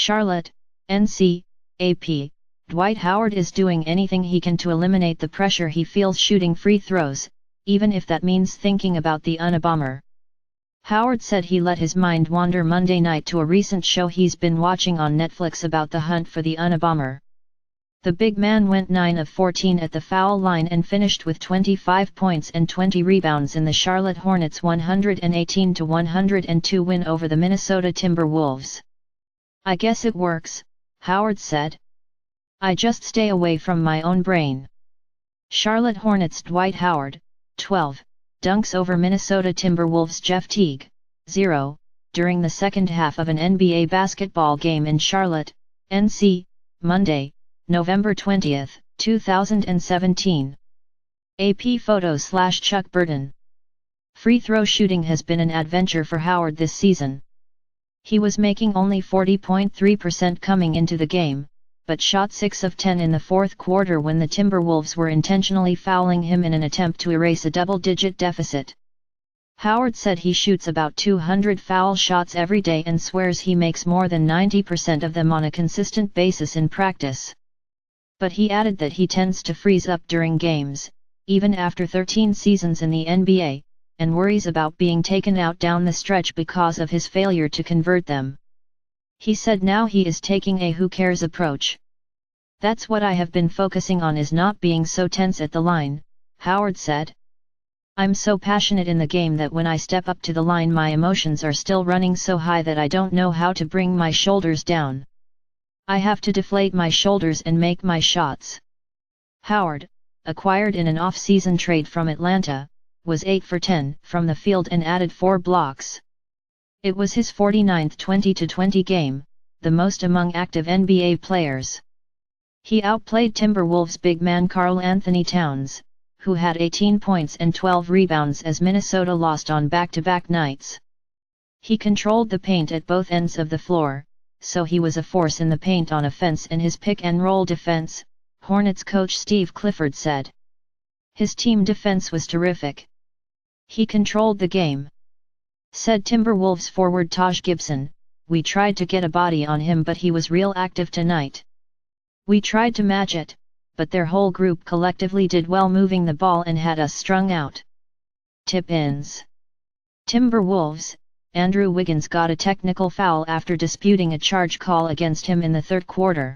Charlotte, NC, AP, Dwight Howard is doing anything he can to eliminate the pressure he feels shooting free throws, even if that means thinking about the Unabomber. Howard said he let his mind wander Monday night to a recent show he's been watching on Netflix about the hunt for the Unabomber. The big man went 9 of 14 at the foul line and finished with 25 points and 20 rebounds in the Charlotte Hornets' 118-102 win over the Minnesota Timberwolves. "I guess it works," Howard said. "I just stay away from my own brain." Charlotte Hornets Dwight Howard, 12, dunks over Minnesota Timberwolves Jeff Teague, 0, during the second half of an NBA basketball game in Charlotte, NC, Monday, November 20, 2017. AP Photos/Chuck Burton. Free throw shooting has been an adventure for Howard this season. He was making only 40.3% coming into the game, but shot 6 of 10 in the fourth quarter when the Timberwolves were intentionally fouling him in an attempt to erase a double-digit deficit. Howard said he shoots about 200 foul shots every day and swears he makes more than 90% of them on a consistent basis in practice. But he added that he tends to freeze up during games, even after 13 seasons in the NBA, and worries about being taken out down the stretch because of his failure to convert them. He said now he is taking a who cares approach. "That's what I have been focusing on, is not being so tense at the line," Howard said. "I'm so passionate in the game that when I step up to the line my emotions are still running so high that I don't know how to bring my shoulders down. I have to deflate my shoulders and make my shots." Howard, acquired in an off-season trade from Atlanta, was 8 for 10 from the field and added 4 blocks. It was his 49th 20-20 game, the most among active NBA players. He outplayed Timberwolves big man Karl Anthony Towns, who had 18 points and 12 rebounds as Minnesota lost on back-to-back nights. He controlled the paint at both ends of the floor, so he was a force in the paint on offense and his pick-and-roll defense, Hornets coach Steve Clifford said. His team defense was terrific. "He controlled the game," said Timberwolves forward Taj Gibson. "We tried to get a body on him but he was real active tonight. We tried to match it, but their whole group collectively did well moving the ball and had us strung out." Tip-ins. Timberwolves, Andrew Wiggins got a technical foul after disputing a charge call against him in the third quarter.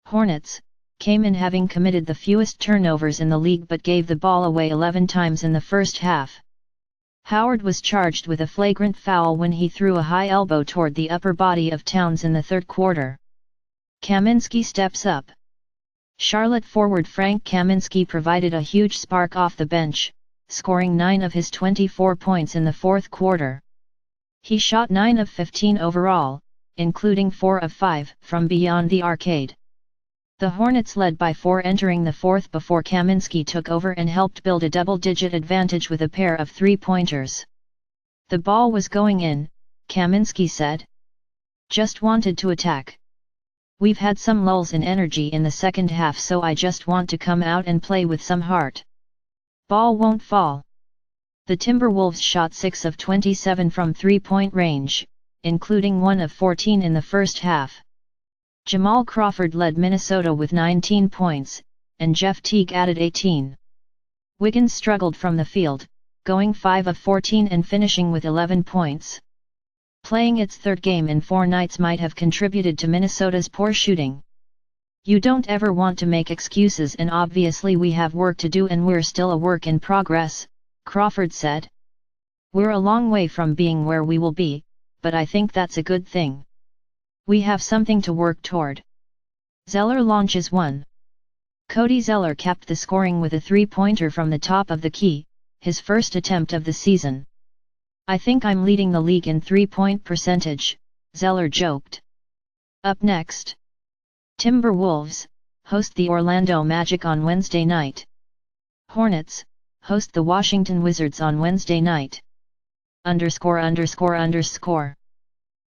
Hornets, came in having committed the fewest turnovers in the league but gave the ball away 11 times in the first half. Howard was charged with a flagrant foul when he threw a high elbow toward the upper body of Towns in the third quarter. Kaminsky steps up. Charlotte forward Frank Kaminsky provided a huge spark off the bench, scoring 9 of his 24 points in the fourth quarter. He shot 9 of 15 overall, including 4 of 5 from beyond the arcade. The Hornets led by 4 entering the fourth before Kaminsky took over and helped build a double-digit advantage with a pair of three-pointers. "The ball was going in," Kaminsky said. "Just wanted to attack. We've had some lulls in energy in the second half so I just want to come out and play with some heart. Ball won't fall." The Timberwolves shot 6 of 27 from three-point range, including 1 of 14 in the first half. Jamal Crawford led Minnesota with 19 points, and Jeff Teague added 18. Wiggins struggled from the field, going 5 of 14 and finishing with 11 points. Playing its third game in 4 nights might have contributed to Minnesota's poor shooting. "You don't ever want to make excuses and obviously we have work to do and we're still a work in progress," Crawford said. "We're a long way from being where we will be, but I think that's a good thing. We have something to work toward." Zeller launches one. Cody Zeller capped the scoring with a three-pointer from the top of the key, his first attempt of the season. "I think I'm leading the league in three-point percentage," Zeller joked. Up next. Timberwolves, host the Orlando Magic on Wednesday night. Hornets, host the Washington Wizards on Wednesday night. _____.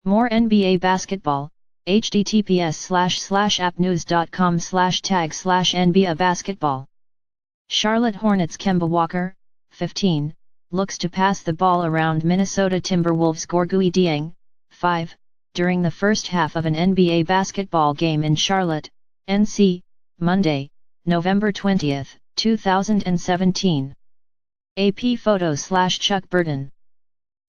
More NBA basketball, https://appnews.com/tag/NBA basketball. Charlotte Hornets Kemba Walker, 15, looks to pass the ball around Minnesota Timberwolves Gorgui Dieng, 5, during the first half of an NBA basketball game in Charlotte, NC, Monday, November 20, 2017. AP photo/Chuck Burton.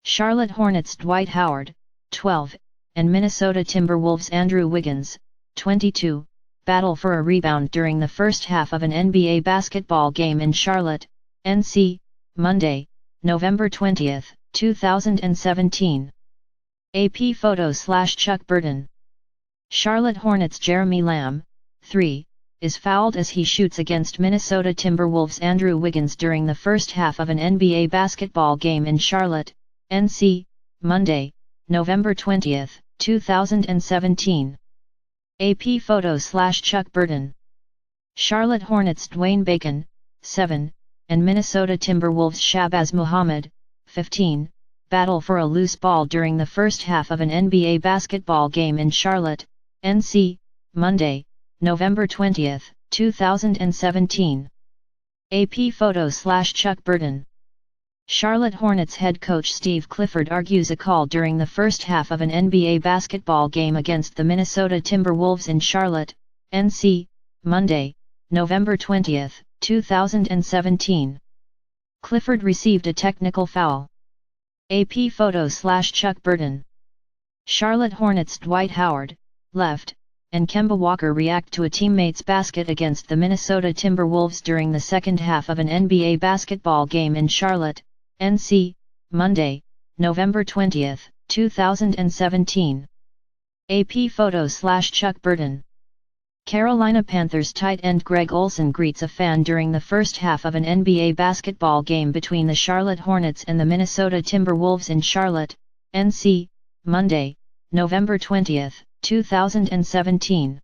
Charlotte Hornets Dwight Howard, 12, and Minnesota Timberwolves Andrew Wiggins, 22, battle for a rebound during the first half of an NBA basketball game in Charlotte, NC, Monday, November 20, 2017. AP photo/Chuck Burton. Charlotte Hornets Jeremy Lamb, 3, is fouled as he shoots against Minnesota Timberwolves Andrew Wiggins during the first half of an NBA basketball game in Charlotte, NC, Monday, November 20, 2017. AP photo/Chuck Burton. Charlotte Hornets Dwayne Bacon, 7, and Minnesota Timberwolves Shabazz Muhammad, 15, battle for a loose ball during the first half of an NBA basketball game in Charlotte, NC, Monday, November 20, 2017. AP photo/Chuck Burton. Charlotte Hornets head coach Steve Clifford argues a call during the first half of an NBA basketball game against the Minnesota Timberwolves in Charlotte, NC, Monday, November 20, 2017. Clifford received a technical foul. AP photo/Chuck Burton. Charlotte Hornets Dwight Howard, left, and Kemba Walker react to a teammate's basket against the Minnesota Timberwolves during the second half of an NBA basketball game in Charlotte, NC, Monday, November 20, 2017. AP photo/Chuck Burton. Carolina Panthers tight end Greg Olsen greets a fan during the first half of an NBA basketball game between the Charlotte Hornets and the Minnesota Timberwolves in Charlotte, NC, Monday, November 20, 2017.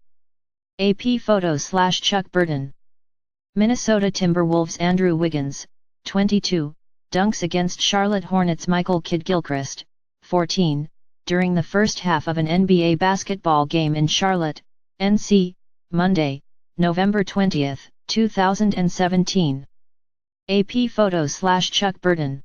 AP photo/Chuck Burton. Minnesota Timberwolves Andrew Wiggins, 22, dunks against Charlotte Hornets Michael Kidd-Gilchrist, 14, during the first half of an NBA basketball game in Charlotte, NC, Monday, November 20, 2017. AP photo/Chuck Burton.